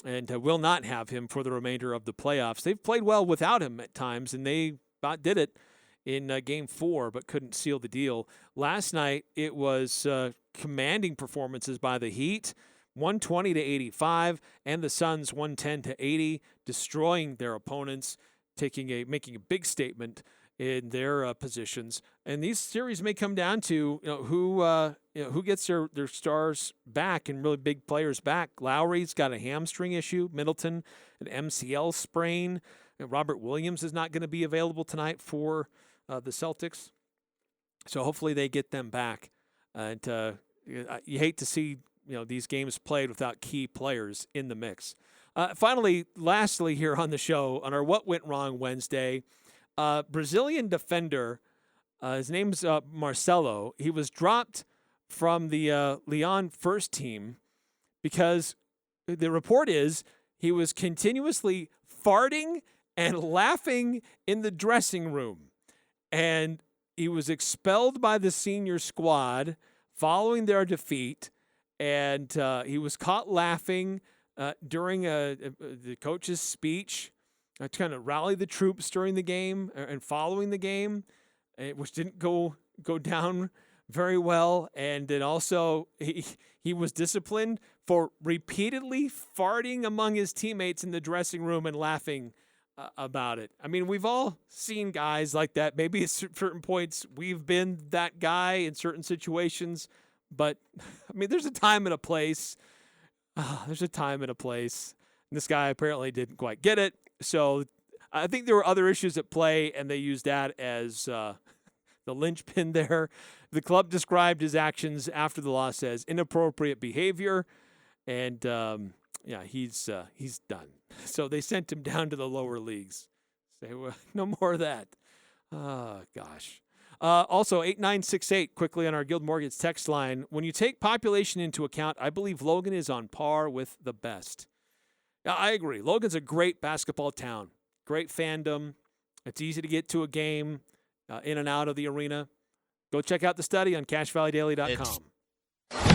and will not have him for the remainder of the playoffs? They've played well without him at times, and they about did it in Game 4, but couldn't seal the deal. Last night, it was commanding performances by the Heat, 120-85, and the Suns 110-80, destroying their opponents, making a big statement in their positions. And these series may come down to who gets their stars back and really big players back. Lowry's got a hamstring issue. Middleton, an MCL sprain. And Robert Williams is not going to be available tonight for the Celtics. So hopefully they get them back. And you hate to see these games played without key players in the mix. Finally, lastly here on the show, on our What Went Wrong Wednesday, Brazilian defender, his name's Marcelo. He was dropped from the Lyon first team because the report is he was continuously farting and laughing in the dressing room. And he was expelled by the senior squad following their defeat, and he was caught laughing during the coach's speech to kind of rally the troops during the game and following the game, which didn't go down very well. And then also he was disciplined for repeatedly farting among his teammates in the dressing room and laughing about it. I mean, we've all seen guys like that. Maybe at certain points we've been that guy in certain situations. But, I mean, there's a time and a place. There's a time and a place. And this guy apparently didn't quite get it. So I think there were other issues at play, and they used that as the linchpin there. The club described his actions after the loss as inappropriate behavior, and he's done. So they sent him down to the lower leagues. Say, well, no more of that. Oh, gosh. Also, 8968, quickly on our Guild Mortgage text line. When you take population into account, I believe Logan is on par with the best. I agree. Logan's a great basketball town. Great fandom. It's easy to get to a game in and out of the arena. Go check out the study on CashValleyDaily.com.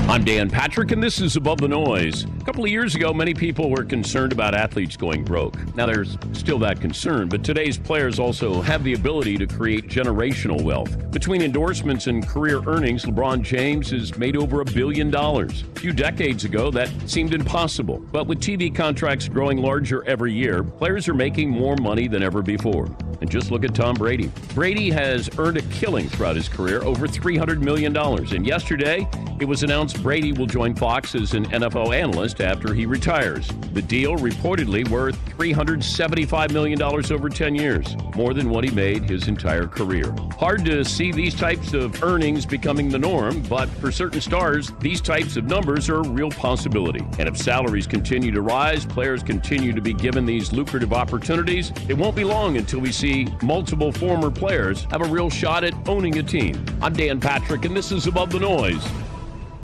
I'm Dan Patrick, and this is Above the Noise. A couple of years ago, many people were concerned about athletes going broke. Now, there's still that concern, but today's players also have the ability to create generational wealth. Between endorsements and career earnings, LeBron James has made over $1 billion. A few decades ago, that seemed impossible. But with TV contracts growing larger every year, players are making more money than ever before. And just look at Tom Brady. Brady has earned a killing throughout his career, over $300 million. And yesterday, it was announced Brady will join Fox as an NFL analyst after he retires. The deal reportedly worth $375 million over 10 years, more than what he made his entire career. Hard to see these types of earnings becoming the norm, but for certain stars, these types of numbers are a real possibility. And if salaries continue to rise, players continue to be given these lucrative opportunities, it won't be long until we see multiple former players have a real shot at owning a team. I'm Dan Patrick, and this is Above the Noise.